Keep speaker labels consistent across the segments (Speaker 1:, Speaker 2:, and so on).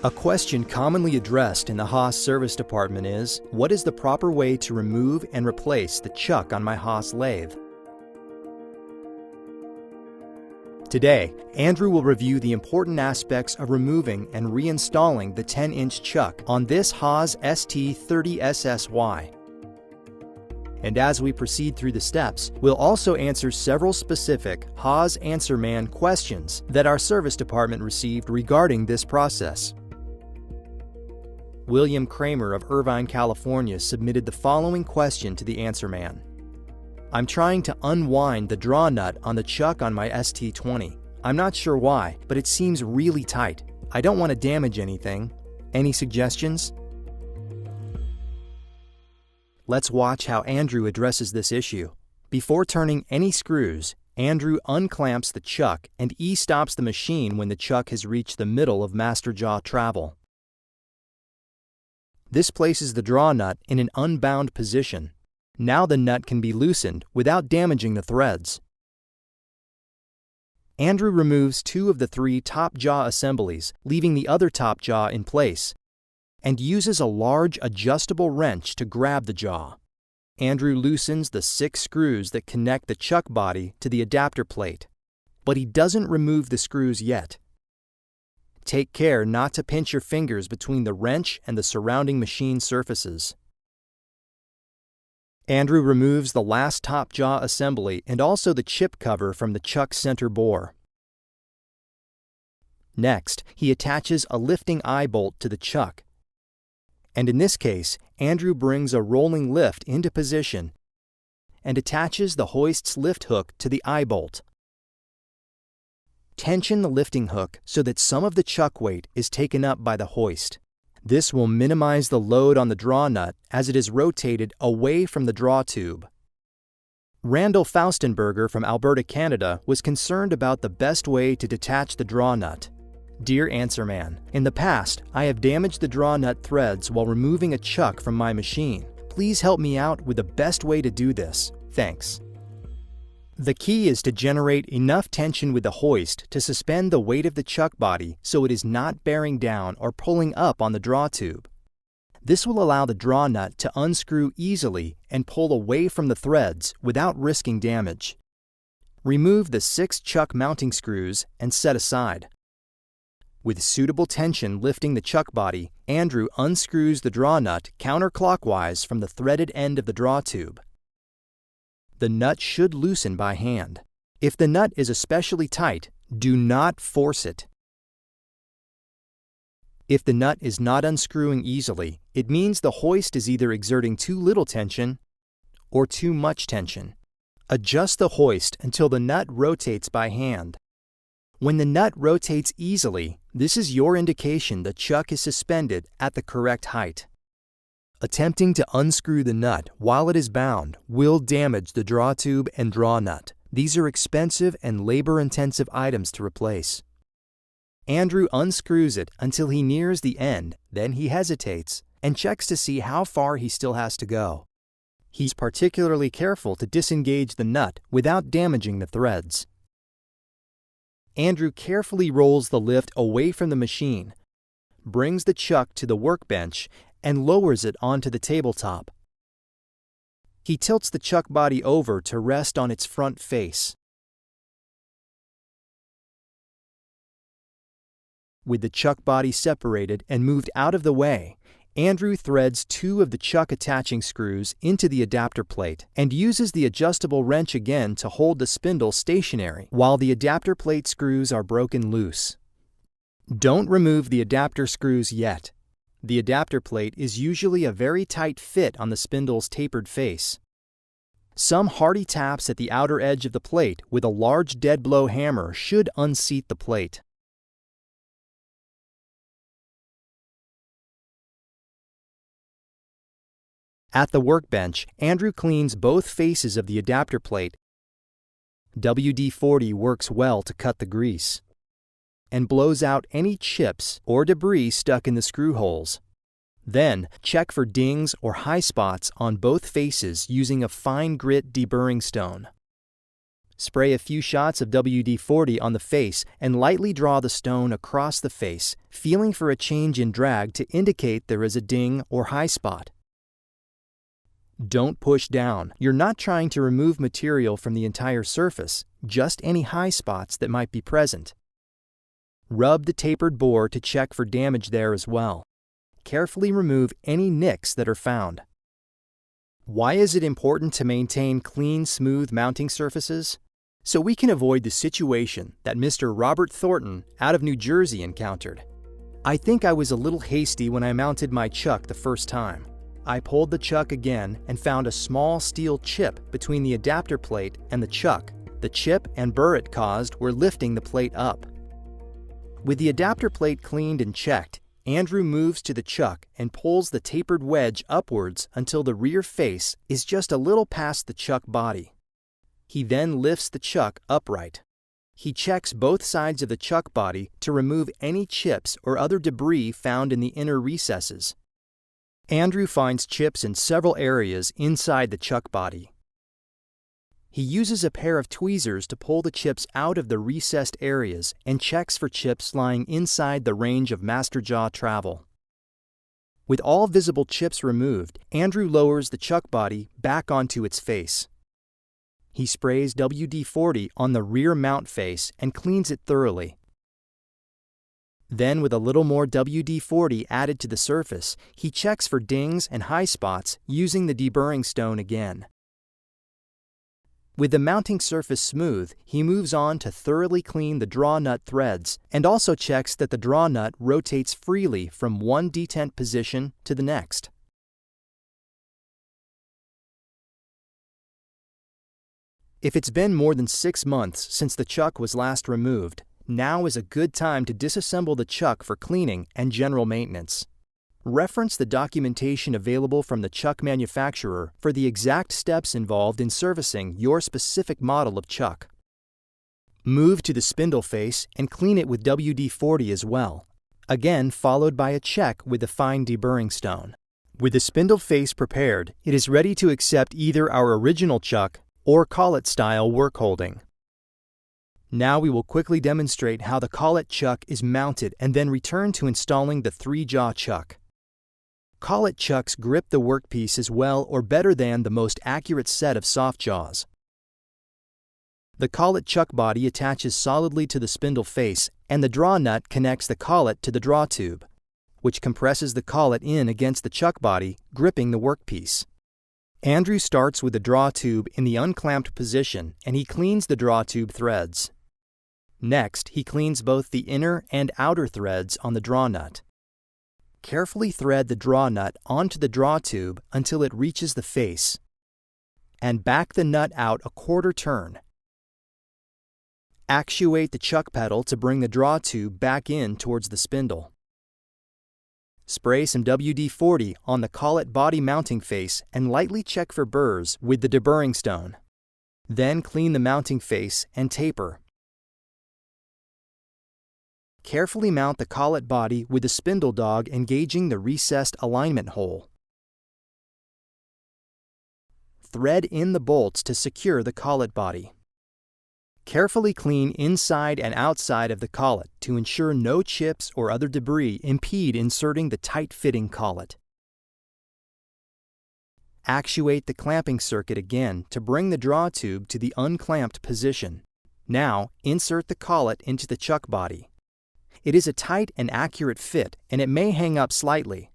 Speaker 1: A question commonly addressed in the Haas service department is, what is the proper way to remove and replace the chuck on my Haas lathe? Today, Andrew will review the important aspects of removing and reinstalling the 10-inch chuck on this Haas ST30SSY. And as we proceed through the steps, we'll also answer several specific Haas Answer Man questions that our service department received regarding this process. William Kramer of Irvine, California submitted the following question to the Answer Man. I'm trying to unwind the draw nut on the chuck on my ST20. I'm not sure why, but it seems really tight. I don't want to damage anything. Any suggestions? Let's watch how Andrew addresses this issue. Before turning any screws, Andrew unclamps the chuck and e-stops the machine when the chuck has reached the middle of master jaw travel. This places the draw nut in an unbound position. Now the nut can be loosened without damaging the threads. Andrew removes 2 of the 3 top jaw assemblies, leaving the other top jaw in place, and uses a large adjustable wrench to grab the jaw. Andrew loosens the 6 screws that connect the chuck body to the adapter plate, but he doesn't remove the screws yet. Take care not to pinch your fingers between the wrench and the surrounding machine surfaces. Andrew removes the last top jaw assembly and also the chip cover from the chuck center bore. Next, he attaches a lifting eye bolt to the chuck. And in this case, Andrew brings a rolling lift into position and attaches the hoist's lift hook to the eye bolt. Tension the lifting hook so that some of the chuck weight is taken up by the hoist. This will minimize the load on the draw nut as it is rotated away from the draw tube. Randall Faustenberger from Alberta, Canada was concerned about the best way to detach the draw nut. Dear Answer Man, in the past, I have damaged the draw nut threads while removing a chuck from my machine. Please help me out with the best way to do this. Thanks. The key is to generate enough tension with the hoist to suspend the weight of the chuck body so it is not bearing down or pulling up on the draw tube. This will allow the draw nut to unscrew easily and pull away from the threads without risking damage. Remove the 6 chuck mounting screws and set aside. With suitable tension lifting the chuck body, Andrew unscrews the draw nut counterclockwise from the threaded end of the draw tube. The nut should loosen by hand. If the nut is especially tight, do not force it. If the nut is not unscrewing easily, it means the hoist is either exerting too little tension or too much tension. Adjust the hoist until the nut rotates by hand. When the nut rotates easily, this is your indication the chuck is suspended at the correct height. Attempting to unscrew the nut while it is bound will damage the draw tube and draw nut. These are expensive and labor-intensive items to replace. Andrew unscrews it until he nears the end, then he hesitates and checks to see how far he still has to go. He's particularly careful to disengage the nut without damaging the threads. Andrew carefully rolls the lift away from the machine, brings the chuck to the workbench, and lowers it onto the tabletop. He tilts the chuck body over to rest on its front face. With the chuck body separated and moved out of the way, Andrew threads 2 of the chuck attaching screws into the adapter plate and uses the adjustable wrench again to hold the spindle stationary while the adapter plate screws are broken loose. Don't remove the adapter screws yet. The adapter plate is usually a very tight fit on the spindle's tapered face. Some hearty taps at the outer edge of the plate with a large dead blow hammer should unseat the plate. At the workbench, Andrew cleans both faces of the adapter plate. WD-40 works well to cut the grease and blows out any chips or debris stuck in the screw holes. Then, check for dings or high spots on both faces using a fine grit deburring stone. Spray a few shots of WD-40 on the face and lightly draw the stone across the face, feeling for a change in drag to indicate there is a ding or high spot. Don't push down. You're not trying to remove material from the entire surface, just any high spots that might be present. Rub the tapered bore to check for damage there as well. Carefully remove any nicks that are found. Why is it important to maintain clean, smooth mounting surfaces? So we can avoid the situation that Mr. Robert Thornton out of New Jersey encountered. I think I was a little hasty when I mounted my chuck the first time. I pulled the chuck again and found a small steel chip between the adapter plate and the chuck. The chip and burr it caused were lifting the plate up. With the adapter plate cleaned and checked, Andrew moves to the chuck and pulls the tapered wedge upwards until the rear face is just a little past the chuck body. He then lifts the chuck upright. He checks both sides of the chuck body to remove any chips or other debris found in the inner recesses. Andrew finds chips in several areas inside the chuck body. He uses a pair of tweezers to pull the chips out of the recessed areas and checks for chips lying inside the range of master jaw travel. With all visible chips removed, Andrew lowers the chuck body back onto its face. He sprays WD-40 on the rear mount face and cleans it thoroughly. Then, with a little more WD-40 added to the surface, he checks for dings and high spots using the deburring stone again. With the mounting surface smooth, he moves on to thoroughly clean the draw nut threads and also checks that the draw nut rotates freely from one detent position to the next. If it's been more than 6 months since the chuck was last removed, now is a good time to disassemble the chuck for cleaning and general maintenance. Reference the documentation available from the chuck manufacturer for the exact steps involved in servicing your specific model of chuck. Move to the spindle face and clean it with WD-40 as well, again followed by a check with the fine deburring stone. With the spindle face prepared, it is ready to accept either our original chuck or collet-style work holding. Now we will quickly demonstrate how the collet chuck is mounted and then return to installing the 3-jaw chuck. Collet chucks grip the workpiece as well or better than the most accurate set of soft jaws. The collet chuck body attaches solidly to the spindle face and the draw nut connects the collet to the draw tube, which compresses the collet in against the chuck body, gripping the workpiece. Andrew starts with the draw tube in the unclamped position and he cleans the draw tube threads. Next, he cleans both the inner and outer threads on the draw nut. Carefully thread the draw nut onto the draw tube until it reaches the face, and back the nut out a quarter turn. Actuate the chuck pedal to bring the draw tube back in towards the spindle. Spray some WD-40 on the collet body mounting face and lightly check for burrs with the deburring stone. Then clean the mounting face and taper. Carefully mount the collet body with the spindle dog engaging the recessed alignment hole. Thread in the bolts to secure the collet body. Carefully clean inside and outside of the collet to ensure no chips or other debris impede inserting the tight-fitting collet. Actuate the clamping circuit again to bring the draw tube to the unclamped position. Now, insert the collet into the chuck body. It is a tight and accurate fit, and it may hang up slightly.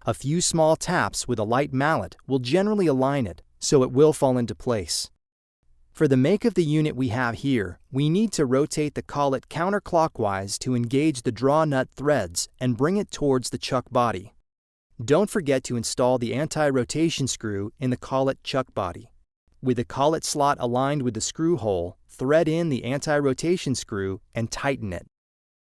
Speaker 1: A few small taps with a light mallet will generally align it, so it will fall into place. For the make of the unit we have here, we need to rotate the collet counterclockwise to engage the draw nut threads and bring it towards the chuck body. Don't forget to install the anti-rotation screw in the collet chuck body. With the collet slot aligned with the screw hole, thread in the anti-rotation screw and tighten it.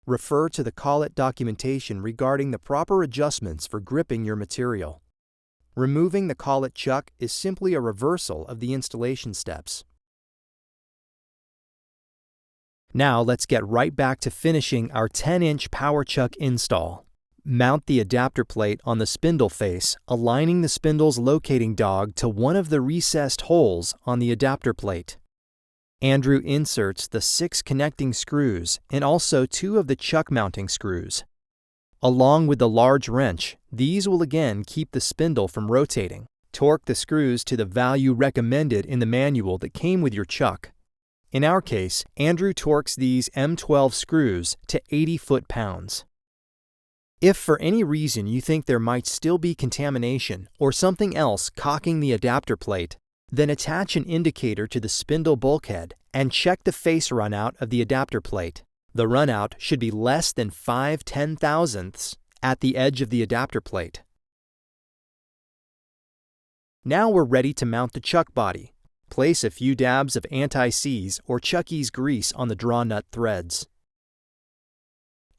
Speaker 1: Refer to the collet documentation regarding the proper adjustments for gripping your material. Removing the collet chuck is simply a reversal of the installation steps. Now let's get right back to finishing our 10-inch power chuck install. Mount the adapter plate on the spindle face, aligning the spindle's locating dog to one of the recessed holes on the adapter plate. Andrew inserts the 6 connecting screws and also 2 of the chuck mounting screws. Along with the large wrench, these will again keep the spindle from rotating. Torque the screws to the value recommended in the manual that came with your chuck. In our case, Andrew torques these M12 screws to 80 foot-pounds. If for any reason you think there might still be contamination or something else cocking the adapter plate, then attach an indicator to the spindle bulkhead and check the face runout of the adapter plate. The runout should be less than 5/10,000ths at the edge of the adapter plate. Now we're ready to mount the chuck body. Place a few dabs of anti-seize or chucky's grease on the draw nut threads.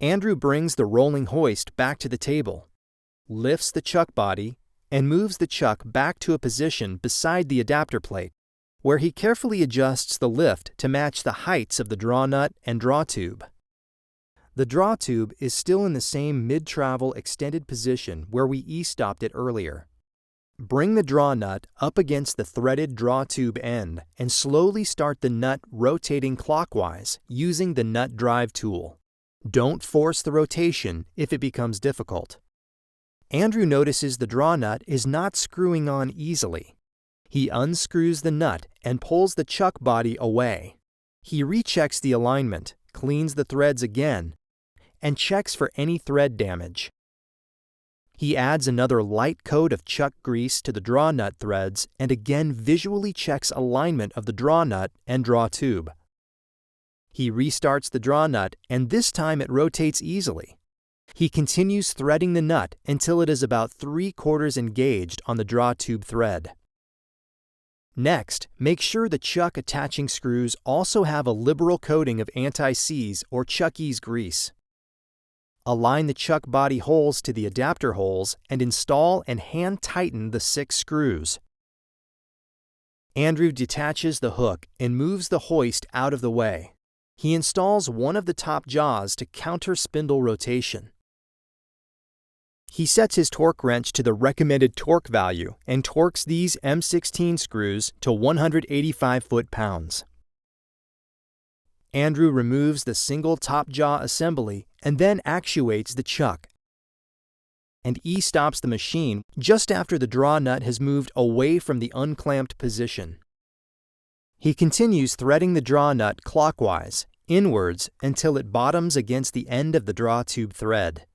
Speaker 1: Andrew brings the rolling hoist back to the table, lifts the chuck body, and moves the chuck back to a position beside the adapter plate, where he carefully adjusts the lift to match the heights of the draw nut and draw tube. The draw tube is still in the same mid-travel extended position where we e-stopped it earlier. Bring the draw nut up against the threaded draw tube end and slowly start the nut rotating clockwise using the nut drive tool. Don't force the rotation if it becomes difficult. Andrew notices the draw nut is not screwing on easily. He unscrews the nut and pulls the chuck body away. He rechecks the alignment, cleans the threads again, and checks for any thread damage. He adds another light coat of chuck grease to the draw nut threads and again visually checks alignment of the draw nut and draw tube. He restarts the draw nut, and this time it rotates easily. He continues threading the nut until it is about 3/4 engaged on the draw tube thread. Next, make sure the chuck attaching screws also have a liberal coating of anti-seize or chucky's grease. Align the chuck body holes to the adapter holes and install and hand tighten the 6 screws. Andrew detaches the hook and moves the hoist out of the way. He installs one of the top jaws to counter spindle rotation. He sets his torque wrench to the recommended torque value and torques these M16 screws to 185 foot-pounds. Andrew removes the single top jaw assembly and then actuates the chuck and e-stops the machine just after the draw nut has moved away from the unclamped position. He continues threading the draw nut clockwise, inwards, until it bottoms against the end of the draw tube thread.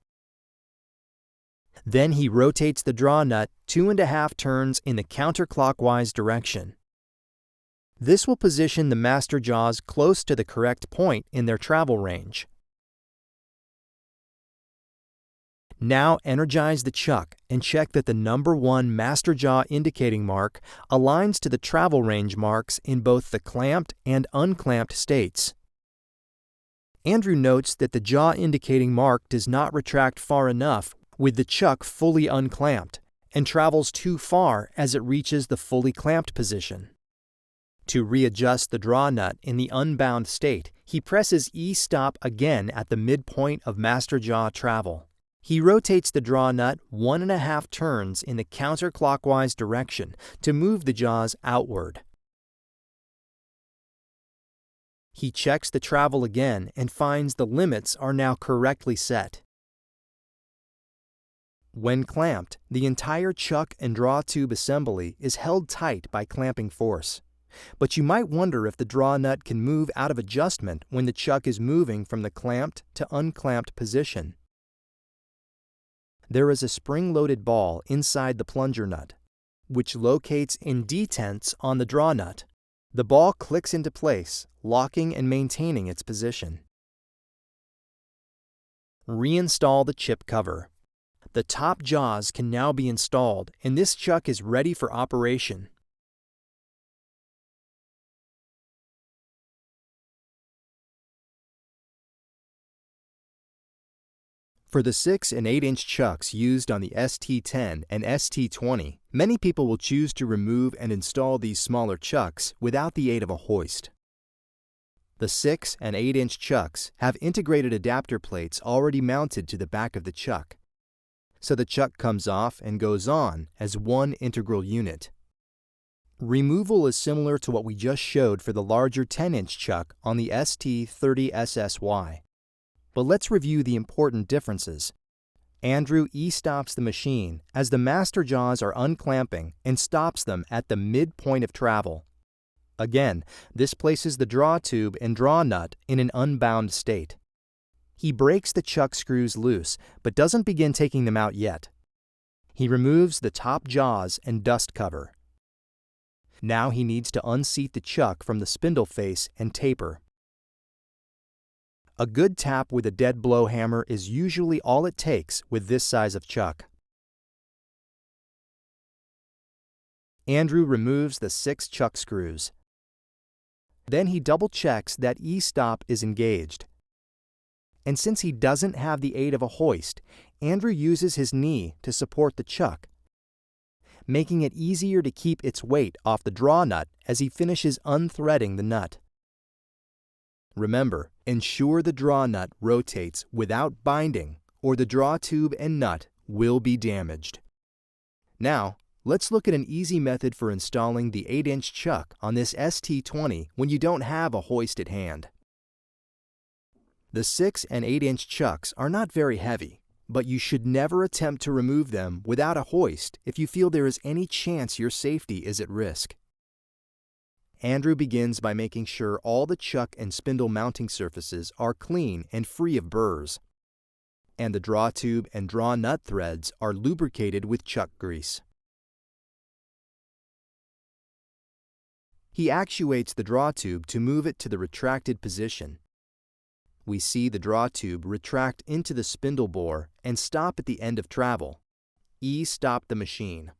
Speaker 1: Then he rotates the draw nut 2.5 turns in the counterclockwise direction. This will position the master jaws close to the correct point in their travel range. Now energize the chuck and check that the number 1 master jaw indicating mark aligns to the travel range marks in both the clamped and unclamped states. Andrew notes that the jaw indicating mark does not retract far enough with the chuck fully unclamped and travels too far as it reaches the fully clamped position. To readjust the draw nut in the unbound state, he presses E-stop again at the midpoint of master jaw travel. He rotates the draw nut 1.5 turns in the counterclockwise direction to move the jaws outward. He checks the travel again and finds the limits are now correctly set. When clamped, the entire chuck and draw tube assembly is held tight by clamping force. But you might wonder if the draw nut can move out of adjustment when the chuck is moving from the clamped to unclamped position. There is a spring-loaded ball inside the plunger nut, which locates in detents on the draw nut. The ball clicks into place, locking and maintaining its position. Reinstall the chip cover. The top jaws can now be installed, and this chuck is ready for operation. For the 6 and 8-inch chucks used on the ST10 and ST20, many people will choose to remove and install these smaller chucks without the aid of a hoist. The 6 and 8-inch chucks have integrated adapter plates already mounted to the back of the chuck, so the chuck comes off and goes on as one integral unit. Removal is similar to what we just showed for the larger 10-inch chuck on the ST30SSY. But let's review the important differences. Andrew e-stops the machine as the master jaws are unclamping and stops them at the midpoint of travel. Again, this places the draw tube and draw nut in an unbound state. He breaks the chuck screws loose, but doesn't begin taking them out yet. He removes the top jaws and dust cover. Now he needs to unseat the chuck from the spindle face and taper. A good tap with a dead blow hammer is usually all it takes with this size of chuck. Andrew removes the 6 chuck screws. Then he double-checks that e-stop is engaged. And since he doesn't have the aid of a hoist, Andrew uses his knee to support the chuck, making it easier to keep its weight off the draw nut as he finishes unthreading the nut. Remember, ensure the draw nut rotates without binding, or the draw tube and nut will be damaged. Now, let's look at an easy method for installing the 8-inch chuck on this ST20 when you don't have a hoist at hand. The 6 and 8-inch chucks are not very heavy, but you should never attempt to remove them without a hoist if you feel there is any chance your safety is at risk. Andrew begins by making sure all the chuck and spindle mounting surfaces are clean and free of burrs, and the draw tube and draw nut threads are lubricated with chuck grease. He actuates the draw tube to move it to the retracted position. We see the draw tube retract into the spindle bore and stop at the end of travel. E-stop the machine.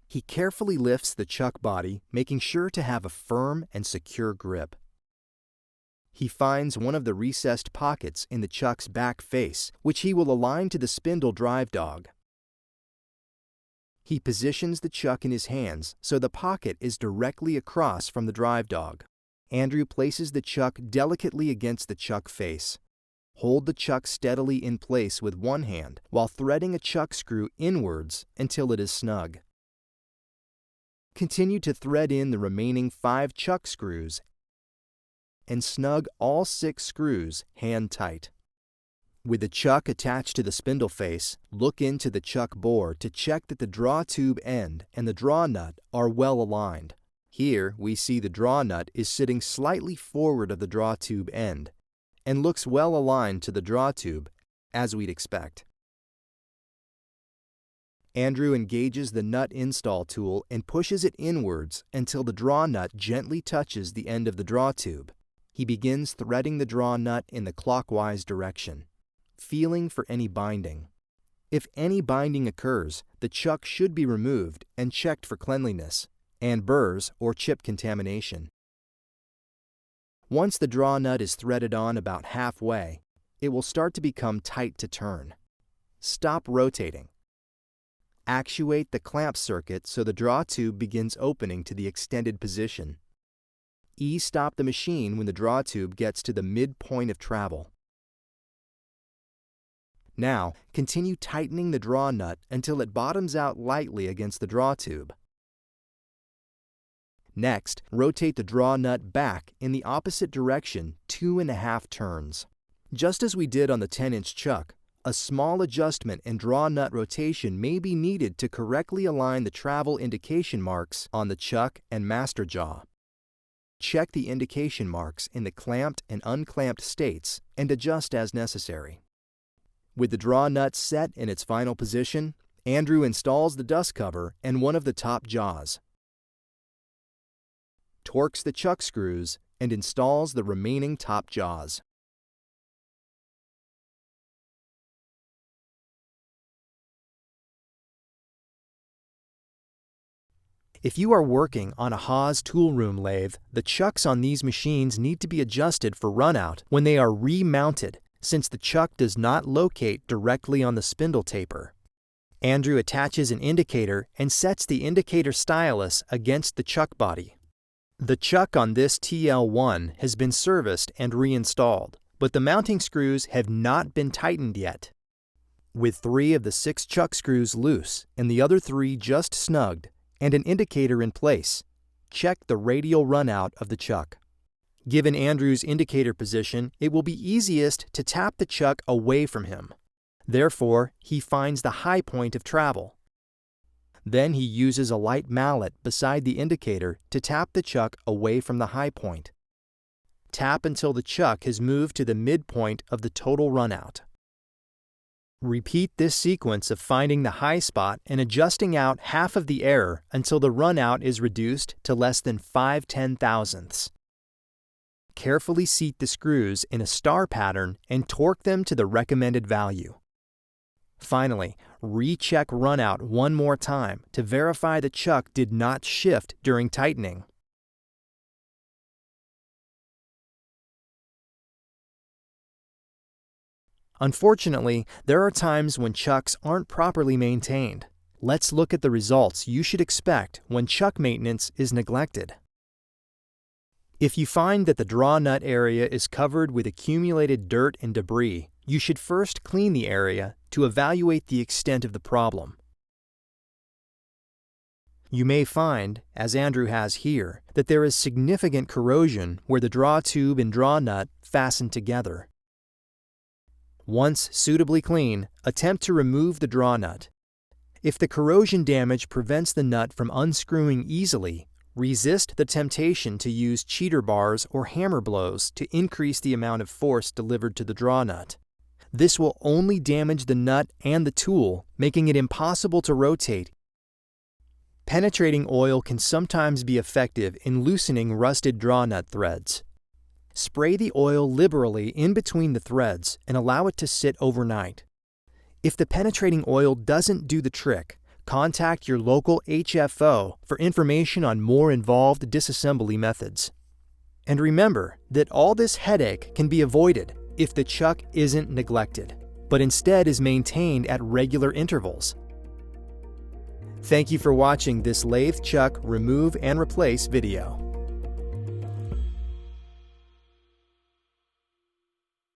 Speaker 1: He carefully lifts the chuck body, making sure to have a firm and secure grip. He finds one of the recessed pockets in the chuck's back face, which he will align to the spindle drive dog. He positions the chuck in his hands so the pocket is directly across from the drive dog. Andrew places the chuck delicately against the chuck face. Hold the chuck steadily in place with one hand while threading a chuck screw inwards until it is snug. Continue to thread in the remaining 5 chuck screws and snug all 6 screws hand tight. With the chuck attached to the spindle face, look into the chuck bore to check that the draw tube end and the draw nut are well aligned. Here we see the draw nut is sitting slightly forward of the draw tube end and looks well aligned to the draw tube, as we'd expect. Andrew engages the nut install tool and pushes it inwards until the draw nut gently touches the end of the draw tube. He begins threading the draw nut in the clockwise direction, feeling for any binding. If any binding occurs, the chuck should be removed and checked for cleanliness and burrs or chip contamination. Once the draw nut is threaded on about halfway, it will start to become tight to turn. Stop rotating. Actuate the clamp circuit so the draw tube begins opening to the extended position. E-stop the machine when the draw tube gets to the midpoint of travel. Now, continue tightening the draw nut until it bottoms out lightly against the draw tube. Next, rotate the draw nut back in the opposite direction 2.5 turns. Just as we did on the 10-inch chuck, a small adjustment in draw nut rotation may be needed to correctly align the travel indication marks on the chuck and master jaw. Check the indication marks in the clamped and unclamped states and adjust as necessary. With the draw nut set in its final position, Andrew installs the dust cover and one of the top jaws, torques the chuck screws, and installs the remaining top jaws. If you are working on a Haas toolroom lathe, the chucks on these machines need to be adjusted for runout when they are remounted, since the chuck does not locate directly on the spindle taper. Andrew attaches an indicator and sets the indicator stylus against the chuck body. The chuck on this TL1 has been serviced and reinstalled, but the mounting screws have not been tightened yet. With 3 of the 6 chuck screws loose and the other 3 just snugged, and an indicator in place. Check the radial runout of the chuck. Given Andrew's indicator position, it will be easiest to tap the chuck away from him. Therefore, he finds the high point of travel. Then he uses a light mallet beside the indicator to tap the chuck away from the high point. Tap until the chuck has moved to the midpoint of the total runout. Repeat this sequence of finding the high spot and adjusting out half of the error until the runout is reduced to less than 5/10,000ths. Carefully seat the screws in a star pattern and torque them to the recommended value. Finally, recheck runout one more time to verify the chuck did not shift during tightening. Unfortunately, there are times when chucks aren't properly maintained. Let's look at the results you should expect when chuck maintenance is neglected. If you find that the draw nut area is covered with accumulated dirt and debris, you should first clean the area to evaluate the extent of the problem. You may find, as Andrew has here, that there is significant corrosion where the draw tube and draw nut fasten together. Once suitably clean, attempt to remove the draw nut. If the corrosion damage prevents the nut from unscrewing easily, resist the temptation to use cheater bars or hammer blows to increase the amount of force delivered to the draw nut. This will only damage the nut and the tool, making it impossible to rotate. Penetrating oil can sometimes be effective in loosening rusted draw nut threads. Spray the oil liberally in between the threads and allow it to sit overnight. If the penetrating oil doesn't do the trick, contact your local HFO for information on more involved disassembly methods. And remember that all this headache can be avoided if the chuck isn't neglected, but instead is maintained at regular intervals. Thank you for watching this lathe chuck remove and replace video.